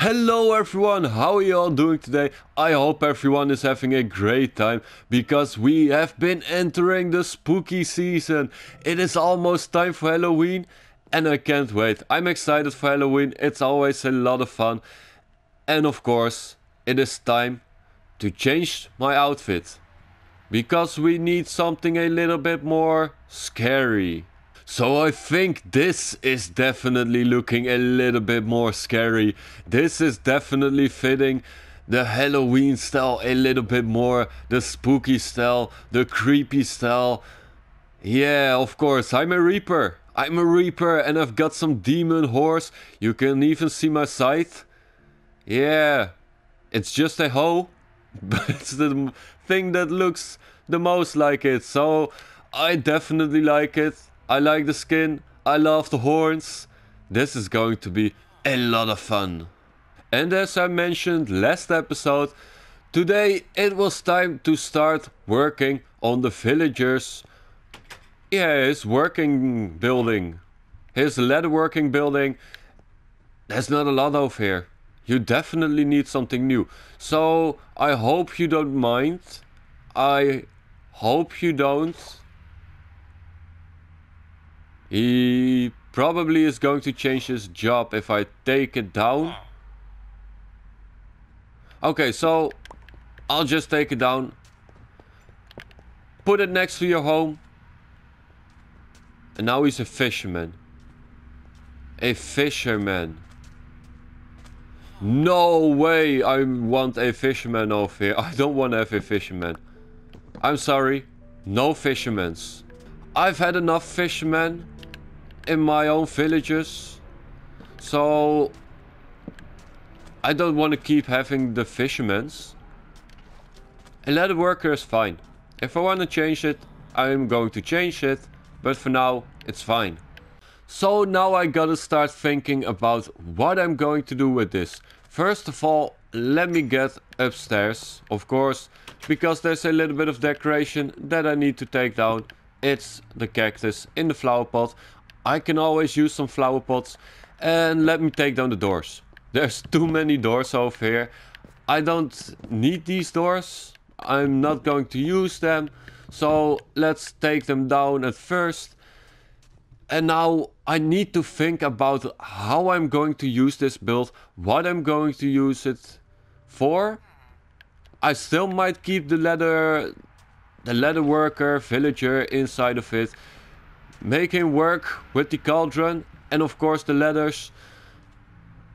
Hello everyone, how are you all doing today? I hope everyone is having a great time because we have been entering the spooky season. It is almost time for Halloween and I can't wait. I'm excited for Halloween, it's always a lot of fun. And of course, it is time to change my outfit because we need something a little bit more scary. So I think this is definitely looking a little bit more scary. This is definitely fitting the Halloween style a little bit more. The spooky style, the creepy style. Yeah, of course, I'm a Reaper. I'm a Reaper and I've got some demon horse. You can even see my scythe. Yeah, it's just a hoe. But it's the thing that looks the most like it. So I definitely like it. I like the skin, I love the horns. This is going to be a lot of fun. And as I mentioned last episode, today it was time to start working on the villagers. Yeah, his working building. His leatherworking building. There's not a lot over here. You definitely need something new. So I hope you don't mind. I hope you don't. He probably is going to change his job if I take it down. Okay, so I'll just take it down. Put it next to your home. And now he's a fisherman. A fisherman. No way I want a fisherman over here. I don't want to have a fisherman. I'm sorry. No fishermans. I've had enough fishermen in my own villages, so I don't want to keep having the fishermen's. A leatherworker is fine. If I want to change it, I'm going to change it, but for now it's fine. So now I gotta start thinking about what I'm going to do with this. First of all, let me get upstairs, of course, because there's a little bit of decoration that I need to take down. It's the cactus in the flower pot. I can always use some flower pots. And let me take down the doors. There's too many doors over here. I don't need these doors. I'm not going to use them. So let's take them down at first. And now I need to think about how I'm going to use this build. What I'm going to use it for. I still might keep the leatherworker villager inside of it. Make him work with the cauldron and of course the ladders.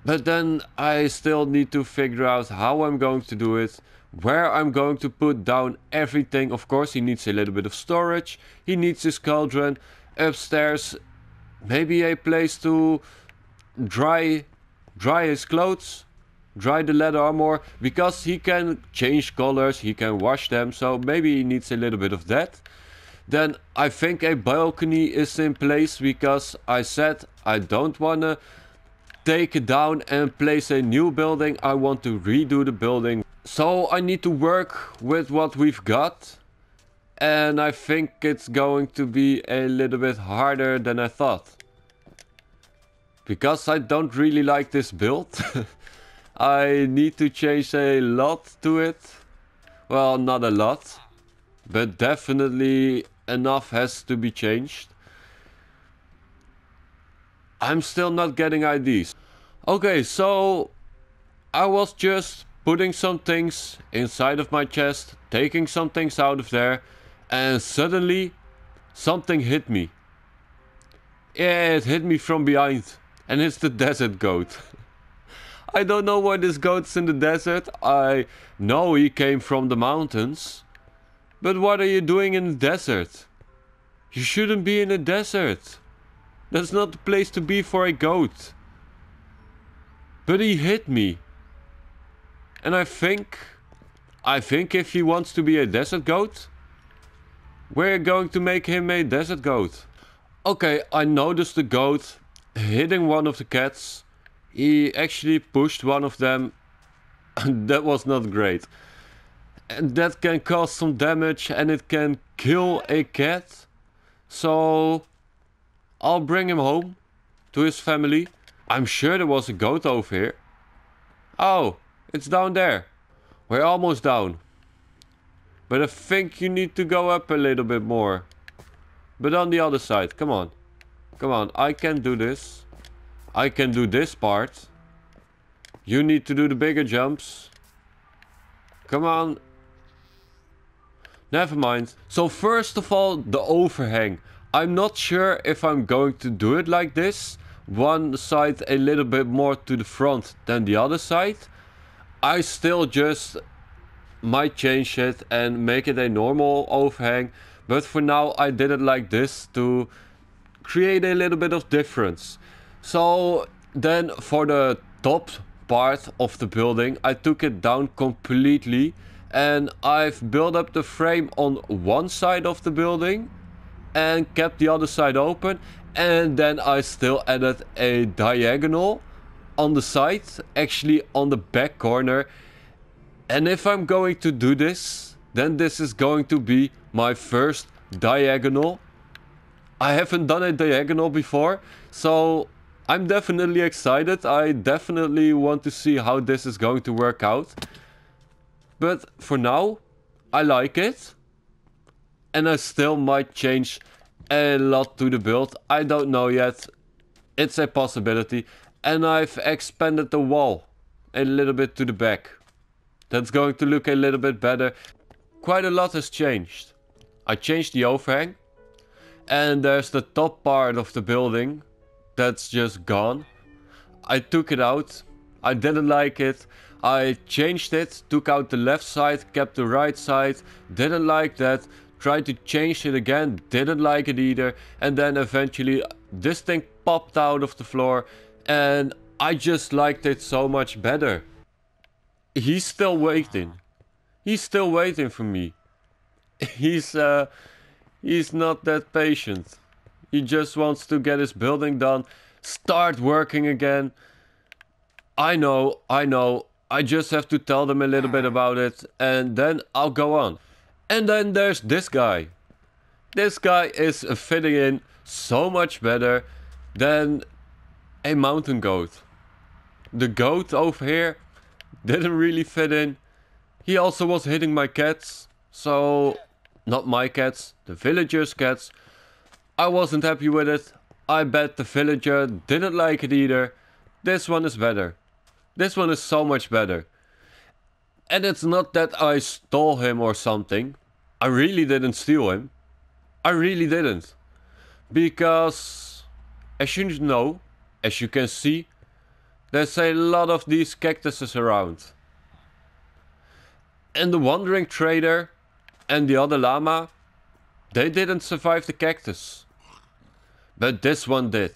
But then I still need to figure out how I'm going to do it. Where I'm going to put down everything. Of course he needs a little bit of storage. He needs his cauldron. Upstairs maybe a place to dry his clothes. Dry the leather armor. Because he can change colors. He can wash them. So maybe he needs a little bit of that. Then I think a balcony is in place because I said I don't want to take it down and place a new building. I want to redo the building. So I need to work with what we've got. And I think it's going to be a little bit harder than I thought. Because I don't really like this build. I need to change a lot to it. Well, not a lot. But definitely enough has to be changed. I'm still not getting IDs. Okay, so I was just putting some things inside of my chest, taking some things out of there, and suddenly something hit me. Yeah, it hit me from behind, and it's the desert goat. I don't know why this goat's in the desert. I know he came from the mountains. But what are you doing in the desert? You shouldn't be in a desert. That's not the place to be for a goat. But he hit me. And I think if he wants to be a desert goat, we're going to make him a desert goat. Okay, I noticed the goat hitting one of the cats. He actually pushed one of them. That was not great. And that can cause some damage and it can kill a cat. So I'll bring him home to his family. I'm sure there was a goat over here. Oh, it's down there. We're almost down. But I think you need to go up a little bit more. But on the other side, come on. Come on, I can do this. I can do this part. You need to do the bigger jumps. Come on. Never mind. So first of all, the overhang. I'm not sure if I'm going to do it like this. One side a little bit more to the front than the other side. I still just might change it and make it a normal overhang. But for now I did it like this to create a little bit of difference. So then for the top part of the building I took it down completely. And I've built up the frame on one side of the building and kept the other side open. And then I still added a diagonal on the side, actually on the back corner. And if I'm going to do this, then this is going to be my first diagonal. I haven't done a diagonal before, so I'm definitely excited. I definitely want to see how this is going to work out. But for now, I like it. And I still might change a lot to the build. I don't know yet. It's a possibility. And I've expanded the wall a little bit to the back. That's going to look a little bit better. Quite a lot has changed. I changed the overhang. And there's the top part of the building. That's just gone. I took it out. I didn't like it. I changed it, took out the left side, kept the right side, didn't like that, tried to change it again, didn't like it either, and then eventually this thing popped out of the floor and I just liked it so much better. He's still waiting. He's still waiting for me. He's not that patient. He just wants to get his building done, start working again. I know. I just have to tell them a little bit about it and then I'll go on. And then there's this guy. This guy is fitting in so much better than a mountain goat. The goat over here didn't really fit in. He also was hitting my cats. So, not my cats, the villagers' cats. I wasn't happy with it. I bet the villager didn't like it either. This one is better. This one is so much better. And it's not that I stole him or something. I really didn't steal him. I really didn't. Because, as you know, as you can see, there's a lot of these cactuses around. And the wandering trader and the other llama, they didn't survive the cactus. But this one did.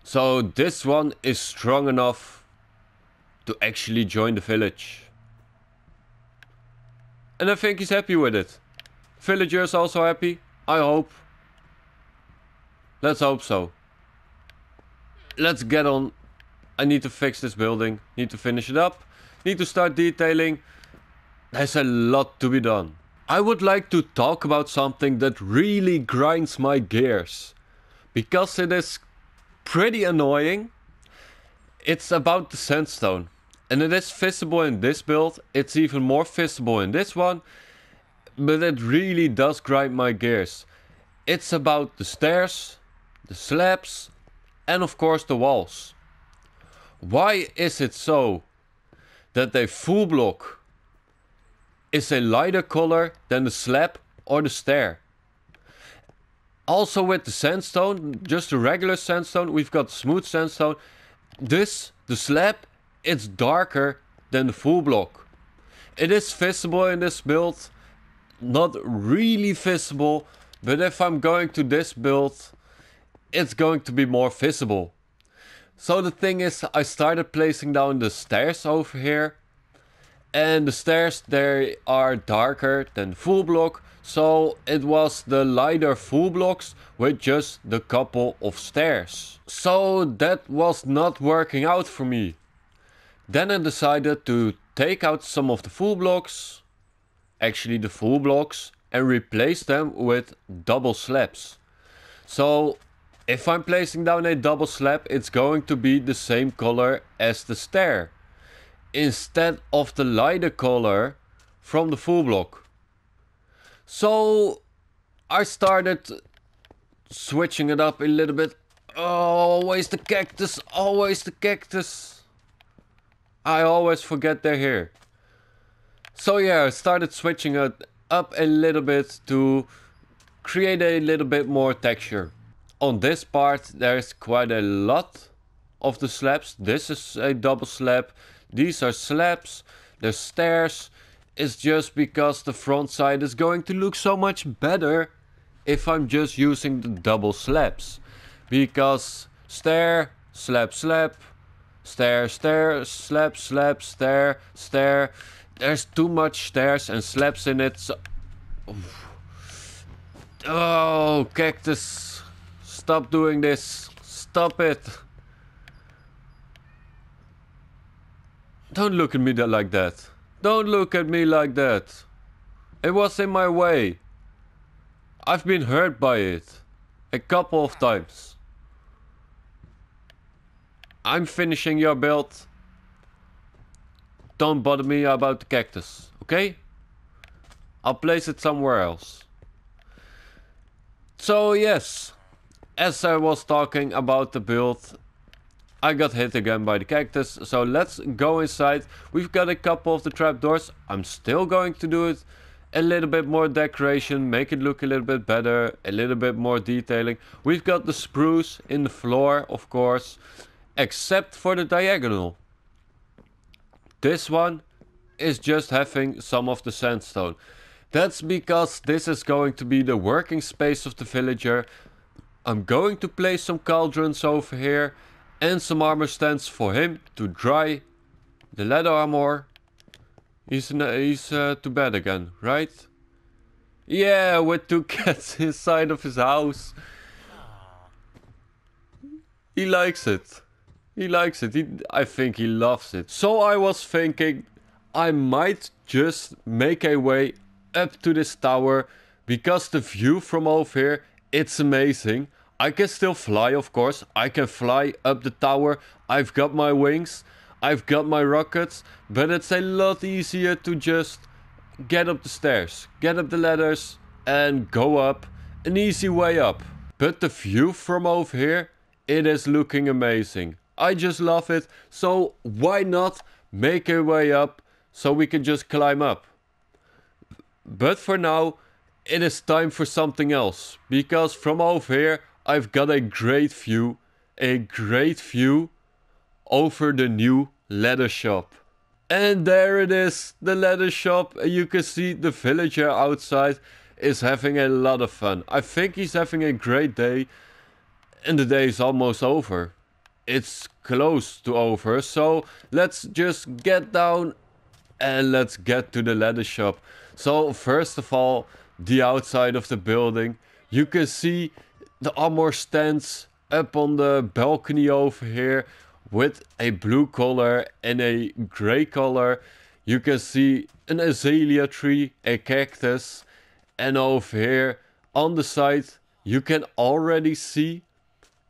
So this one is strong enough to actually join the village. And I think he's happy with it. Villagers also happy, I hope. Let's hope so. Let's get on. I need to fix this building. Need to finish it up. Need to start detailing. There's a lot to be done. I would like to talk about something that really grinds my gears. Because it is pretty annoying. It's about the sandstone. And it is visible in this build. It's even more visible in this one. But it really does grind my gears. It's about the stairs, the slabs, and of course the walls. Why is it so that a full block is a lighter color than the slab or the stair? Also with the sandstone, just the regular sandstone, we've got smooth sandstone. This, the slab, it's darker than the full block. It is visible in this build. Not really visible, but if I'm going to this build, it's going to be more visible. So the thing is, I started placing down the stairs over here. And the stairs, they are darker than the full block. So it was the lighter full blocks with just the couple of stairs. So that was not working out for me. Then I decided to take out some of the full blocks, actually the full blocks, and replace them with double slabs. So if I'm placing down a double slab, it's going to be the same color as the stair. instead of the lighter color from the full block. So I started switching it up a little bit. Oh, always the cactus, always the cactus. I always forget they're here. So yeah, I started switching it up a little bit to create a little bit more texture. On this part there's quite a lot of the slabs. This is a double slab. These are slabs. There's stairs. It's just because the front side is going to look so much better if I'm just using the double slabs. Because stair, slab, slab, stair, stair, slab, slab, stair, stair. There's too much stairs and slabs in it. So... Oh, cactus. Stop doing this. Stop it. Don't look at me like that. Don't look at me like that. It was in my way. I've been hurt by it. A couple of times. I'm finishing your build. Don't bother me about the cactus, okay? I'll place it somewhere else. So yes, as I was talking about the build, I got hit again by the cactus. So let's go inside. We've got a couple of the trapdoors. I'm still going to do it a little bit more decoration, make it look a little bit better, a little bit more detailing. We've got the spruce in the floor, of course, except for the diagonal. This one is just having some of the sandstone. That's because this is going to be the working space of the villager. I'm going to place some cauldrons over here and some armor stands for him to dry the leather armor. He's to bed again, right? Yeah, with 2 cats inside of his house. He likes it. He likes it. I think he loves it. So I was thinking I might just make a way up to this tower because the view from over here, it's amazing. I can still fly, of course. I can fly up the tower. I've got my wings. I've got my rockets. But it's a lot easier to just get up the stairs, get up the ladders and go up. An easy way up. But the view from over here, it is looking amazing. I just love it. So why not make a way up so we can just climb up? But for now, it is time for something else. Because from over here, I've got a great view over the new leather shop. And there it is, the leather shop. You can see the villager outside is having a lot of fun. I think he's having a great day. And the day is almost over. It's close to over. So let's just get down and let's get to the leather shop. So first of all, the outside of the building. You can see the armor stands up on the balcony over here with a blue color and a gray color. You can see an azalea tree, a cactus, and over here on the side you can already see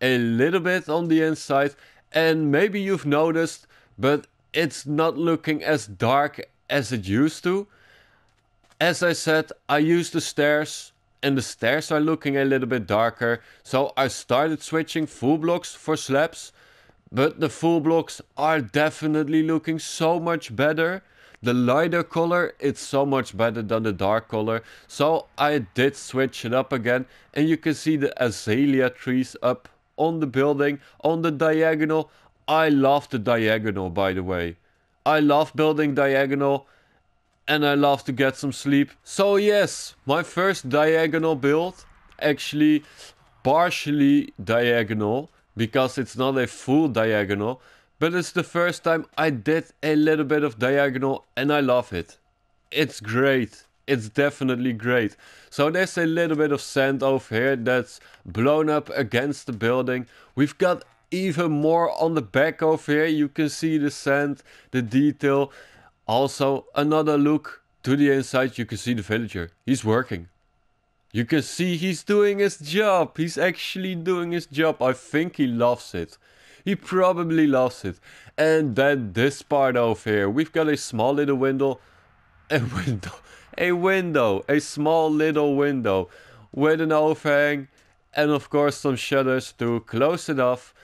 a little bit on the inside, and maybe you've noticed, but it's not looking as dark as it used to. As I said, I used the stairs and the stairs are looking a little bit darker, so I started switching full blocks for slabs, but the full blocks are definitely looking so much better. The lighter color, it's so much better than the dark color, so I did switch it up again, and you can see the azalea trees up on the building, on the diagonal. I love the diagonal, by the way. I love building diagonal and I love to get some sleep. So yes, my first diagonal build, actually partially diagonal, because it's not a full diagonal, but it's the first time I did a little bit of diagonal and I love it. It's great. It's definitely great. So there's a little bit of sand over here that's blown up against the building. We've got even more on the back over here. You can see the sand, the detail. Also another look to the inside. You can see the villager. He's working. You can see he's doing his job. He's actually doing his job. I think he loves it. He probably loves it. And then this part over here, we've got a small little window, a small little window with an overhang, and of course some shutters to close it off.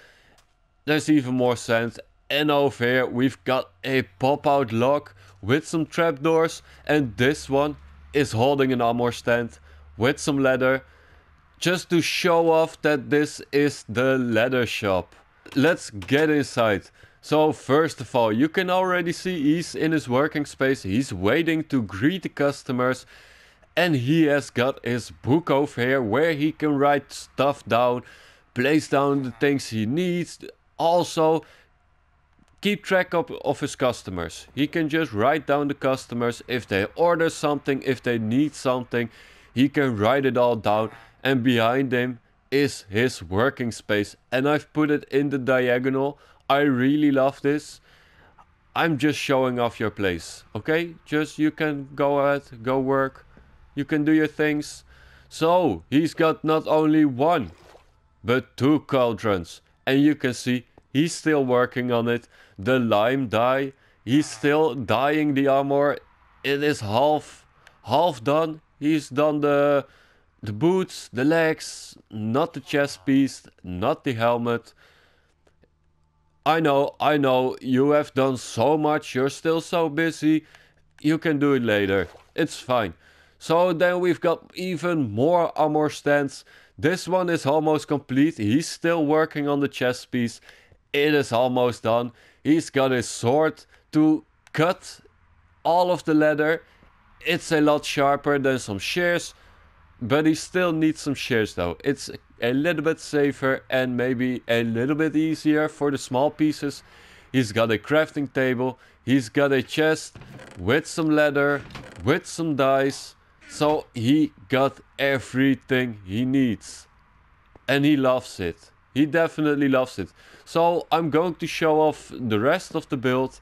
There's even more sand, and over here we've got a pop-out lock with some trapdoors, and this one is holding an armor stand with some leather, just to show off that this is the leather shop. Let's get inside. So first of all, you can already see he's in his working space. He's waiting to greet the customers, and he has got his book over here where he can write stuff down, place down the things he needs, also keep track of his customers. He can just write down the customers, if they order something, if they need something, he can write it all down. And behind him is his working space, and I've put it in the diagonal. I really love this. I'm just showing off your place, okay? Just you can go ahead, go work, you can do your things. So he's got not only one but two cauldrons, and you can see he's still working on it. The lime dye, he's still dyeing the armor. It is half done. He's done the boots, the legs, not the chest piece, not the helmet. I know, you have done so much, you're still so busy. You can do it later, it's fine. So then we've got even more armor stands. This one is almost complete. He's still working on the chest piece. It is almost done. He's got his sword to cut all of the leather. It's a lot sharper than some shears, but he still needs some shears though. It's a little bit safer and maybe a little bit easier for the small pieces. He's got a crafting table. He's got a chest with some leather, with some dice. So he got everything he needs. And he loves it. He definitely loves it. So I'm going to show off the rest of the build.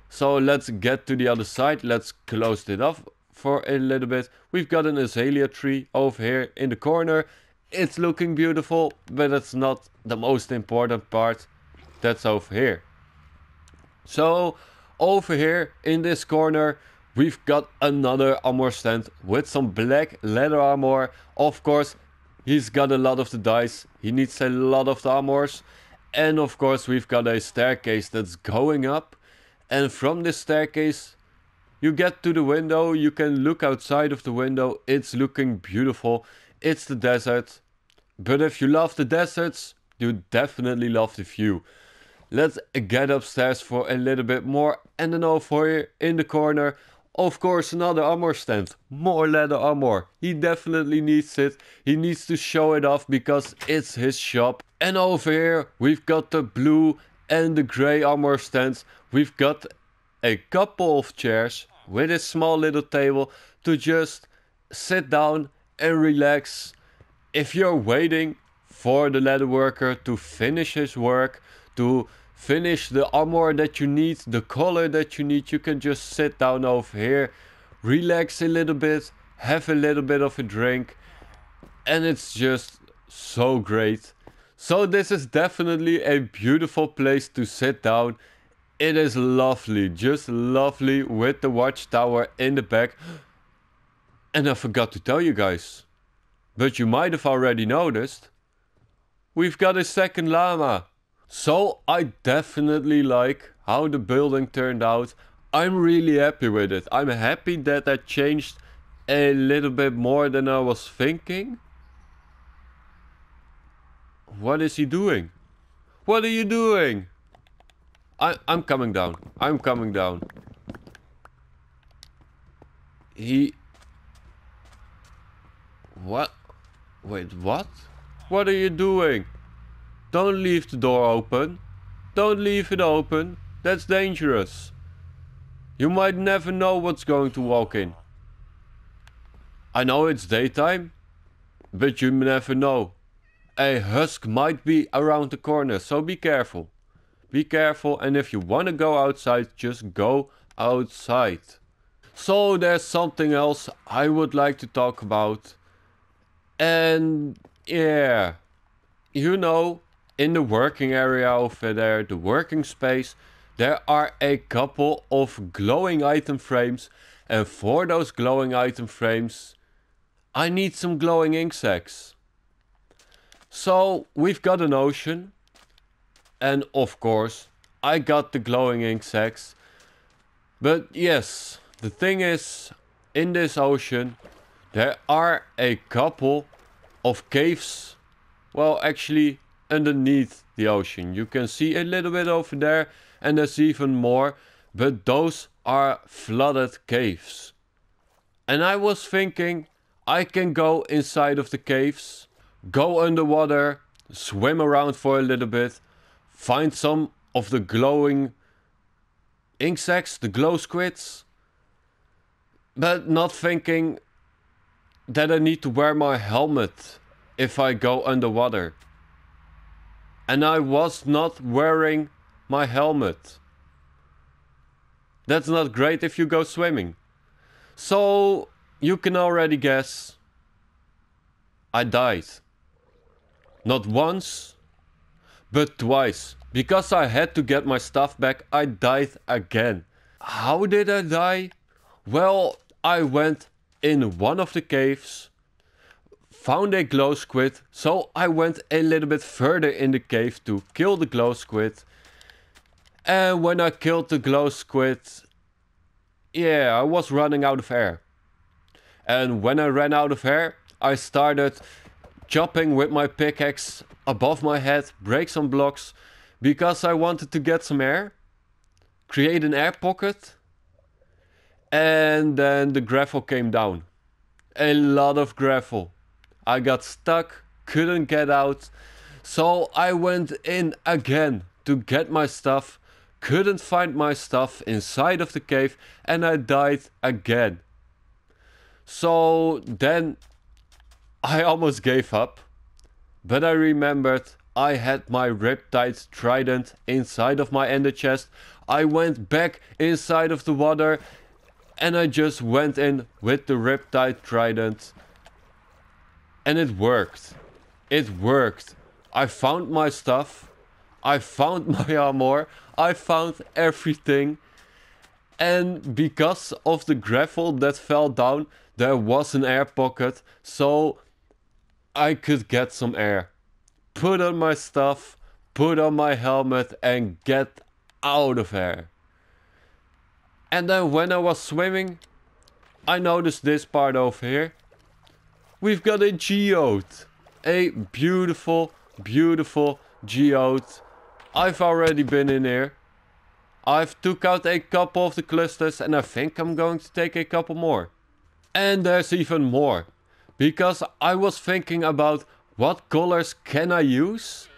So let's get to the other side. Let's close it off for a little bit. We've got an azalea tree over here in the corner. It's looking beautiful, but it's not the most important part. That's over here. So over here in this corner, we've got another armor stand with some black leather armor. Of course, he's got a lot of the dice. He needs a lot of the armors. And of course, we've got a staircase that's going up. And from this staircase, you get to the window. You can look outside of the window. It's looking beautiful. It's the desert. But if you love the deserts, you definitely love the view. Let's get upstairs for a little bit more. And then over here in the corner, of course, another armor stand. More leather armor. He definitely needs it. He needs to show it off because it's his shop. And over here, we've got the blue and the grey armor stands. We've got a couple of chairs with a small little table to just sit down and relax. If you're waiting for the leatherworker to finish his work, to finish the armor that you need, the color that you need, you can just sit down over here, relax a little bit, have a little bit of a drink, and it's just so great. So this is definitely a beautiful place to sit down. It is lovely, just lovely, with the watchtower in the back. And I forgot to tell you guys, but you might have already noticed, we've got a second llama. So I definitely like how the building turned out. I'm really happy with it. I'm happy that I changed a little bit more than I was thinking. What is he doing? What are you doing? I'm coming down. I'm coming down. What? Wait, what? What are you doing? Don't leave the door open. Don't leave it open. That's dangerous. You might never know what's going to walk in. I know it's daytime, but you never know. A husk might be around the corner, so be careful. Be careful, and if you want to go outside, just go outside. So there's something else I would like to talk about. And yeah, you know, in the working area over there, the working space, there are a couple of glowing item frames, and for those glowing item frames I need some glowing ink sacs. So we've got an ocean, and of course I got the glowing ink sacs. But yes, the thing is, in this ocean there are a couple of caves. Well, actually underneath the ocean. You can see a little bit over there, and there's even more, but those are flooded caves. And I was thinking I can go inside of the caves, go underwater, swim around for a little bit, find some of the glowing ink sacs, the glow squids, but not thinking that I need to wear my helmet if I go underwater. And I was not wearing my helmet. That's not great if you go swimming. So you can already guess, I died. Not once, but twice. Because I had to get my stuff back, I died again. How did I die? Well, I went in one of the caves, found a glow squid, so I went a little bit further in the cave to kill the glow squid. And when I killed the glow squid, yeah, I was running out of air. And when I ran out of air, I started chopping with my pickaxe above my head, break some blocks, because I wanted to get some air, create an air pocket, and then the gravel came down. A lot of gravel. I got stuck, couldn't get out, so I went in again to get my stuff, couldn't find my stuff inside of the cave, and I died again. So then I almost gave up, but I remembered I had my riptide trident inside of my ender chest. I went back inside of the water and I just went in with the riptide trident. And it worked. It worked. I found my stuff. I found my armor. I found everything. And because of the gravel that fell down, there was an air pocket. So I could get some air. Put on my stuff. Put on my helmet and get out of here. And then when I was swimming, I noticed this part over here. We've got a geode. A beautiful, beautiful geode. I've already been in here. I've took out a couple of the clusters and I think I'm going to take a couple more. And there's even more. Because I was thinking about what colors can I use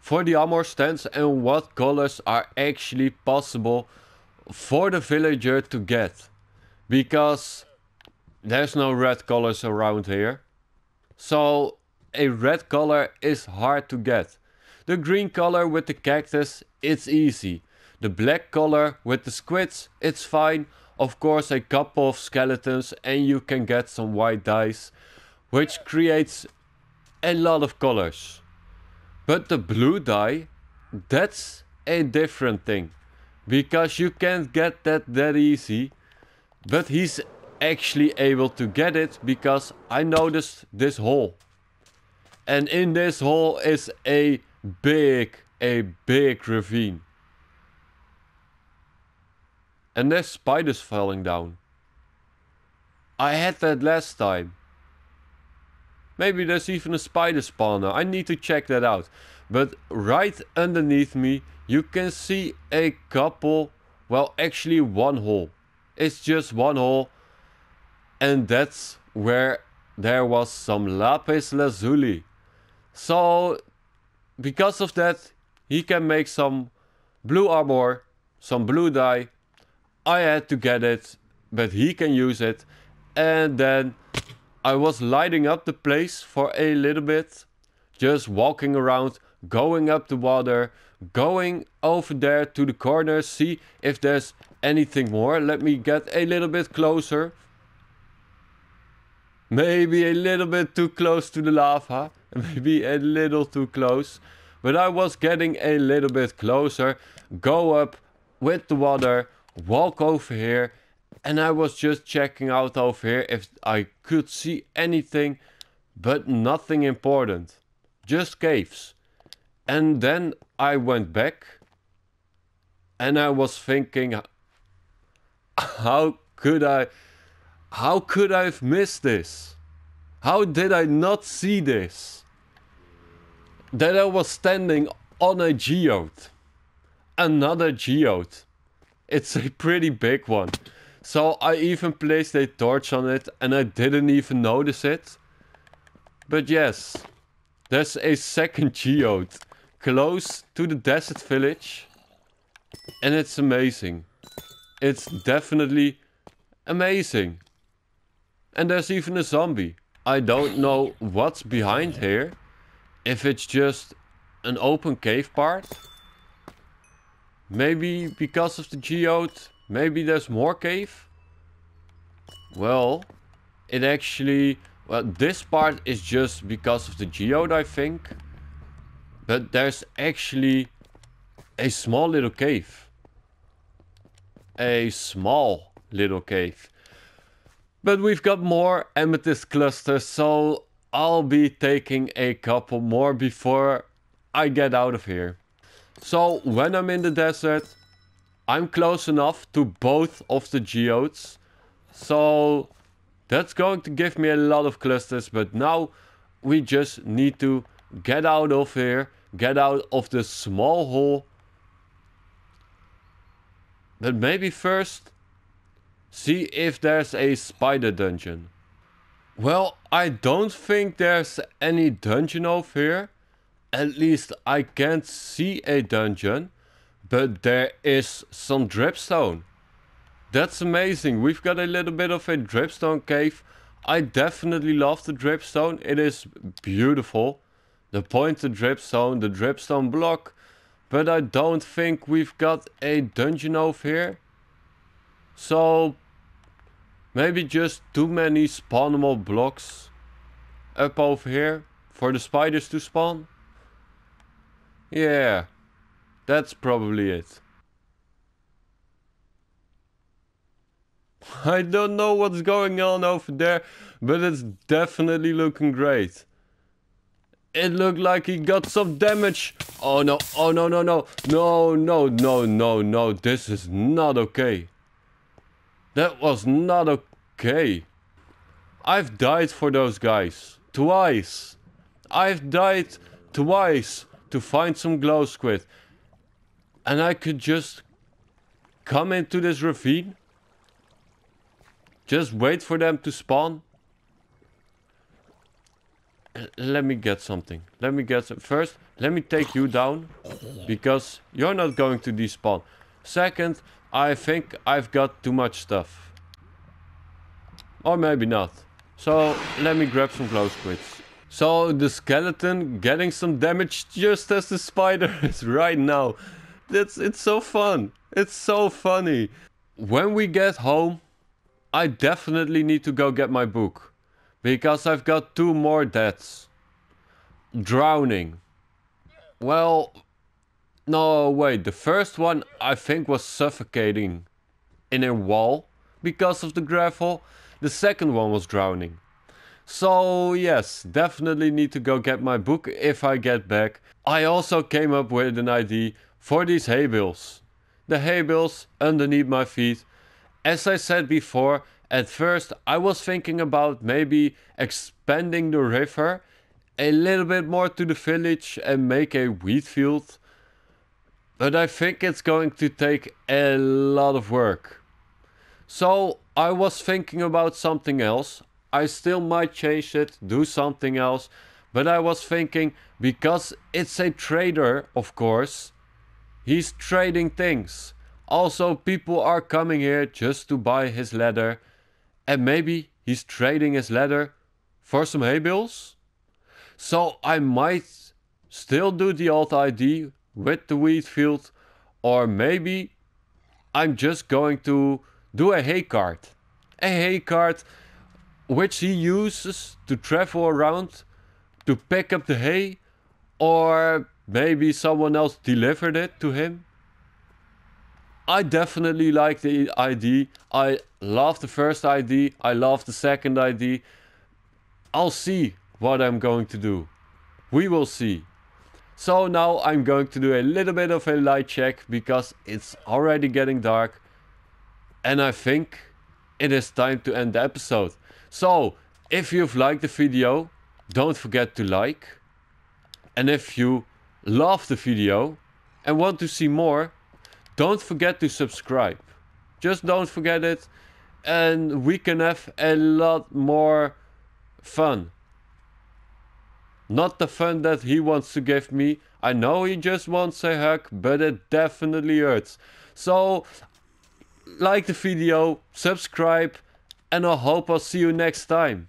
for the armor stands and what colors are actually possible for the villager to get. Because there's no red colors around here. So a red color is hard to get. The green color with the cactus, it's easy. The black color with the squids, it's fine. Of course a couple of skeletons and you can get some white dyes, which creates a lot of colors. But the blue dye, that's a different thing. Because you can't get that easy. But he's actually able to get it because I noticed this hole. And in this hole is a big ravine. And there's spiders falling down. I had that last time. Maybe there's even a spider spawner. I need to check that out. But right underneath me you can see a couple, well actually one hole. It's just one hole. And that's where there was some lapis lazuli. So because of that he can make some blue armor, some blue dye. I had to get it, but he can use it. And then I was lighting up the place for a little bit. Just walking around, going up the water, going over there to the corner, see if there's anything more. Let me get a little bit closer. Maybe a little bit too close to the lava. Maybe a little too close. but I was getting a little bit closer, go up with the water, walk over here, and I was just checking out over here if I could see anything, but nothing important, just caves. And then I went back and I was thinking, how could I have missed this? How did I not see this? That I was standing on a geode. Another geode. It's a pretty big one. So I even placed a torch on it and I didn't even notice it. But yes, there's a second geode close to the desert village. And it's amazing. It's definitely amazing. And there's even a zombie. I don't know what's behind here. If it's just an open cave part. Maybe because of the geode. Maybe there's more cave. Well, it actually... Well, this part is just because of the geode, I think. But there's actually a small little cave. A small little cave. But we've got more amethyst clusters, so I'll be taking a couple more before I get out of here. So when I'm in the desert, I'm close enough to both of the geodes. So that's going to give me a lot of clusters, but now we just need to get out of here, get out of the small hole. But maybe first see if there's a spider dungeon. Well, I don't think there's any dungeon over here. At least I can't see a dungeon. But there is some dripstone. That's amazing. We've got a little bit of a dripstone cave. I definitely love the dripstone. It is beautiful. The pointed dripstone block. But I don't think we've got a dungeon over here. So maybe just too many spawnable blocks up over here for the spiders to spawn. Yeah, that's probably it. I don't know what's going on over there, but it's definitely looking great. It looked like he got some damage. Oh no, oh no, no, no. No, no, no, no, no. This is not okay. That was not okay. I've died for those guys. Twice. I've died twice to find some glow squid. And I could just come into this ravine. Just wait for them to spawn. Let me get something. Let me get some. First, let me take you down. Because you're not going to despawn. Second, I think I've got too much stuff. Or maybe not. So, let me grab some glow squids. So, the skeleton getting some damage just as the spider is right now. It's so fun. It's so funny. When we get home, I definitely need to go get my book. Because I've got 2 more deaths. Drowning. Well, no, wait. The first one I think was suffocating in a wall because of the gravel. The second one was drowning. So yes, definitely need to go get my book if I get back. I also came up with an idea for these hay bales. The hay bales underneath my feet. As I said before, at first I was thinking about maybe expanding the river a little bit more to the village and make a wheat field. But I think it's going to take a lot of work. So I was thinking about something else. I still might change it, do something else. But I was thinking, because it's a trader, of course, he's trading things. Also, people are coming here just to buy his leather. And maybe he's trading his leather for some hay bales. So I might still do the old ID with the wheat field. Or maybe I'm just going to do a hay cart. A hay cart which he uses to travel around to pick up the hay. Or maybe someone else delivered it to him. I definitely like the ID. I love the first ID. I love the second ID. I'll see what I'm going to do. We will see. So now I'm going to do a little bit of a light check because it's already getting dark. And I think it is time to end the episode. So if you've liked the video, don't forget to like. And if you love the video and want to see more, don't forget to subscribe. Just don't forget it. And we can have a lot more fun. Not the fun that he wants to give me. I know he just wants a hug, but it definitely hurts. So, like the video, subscribe, and I hope I'll see you next time.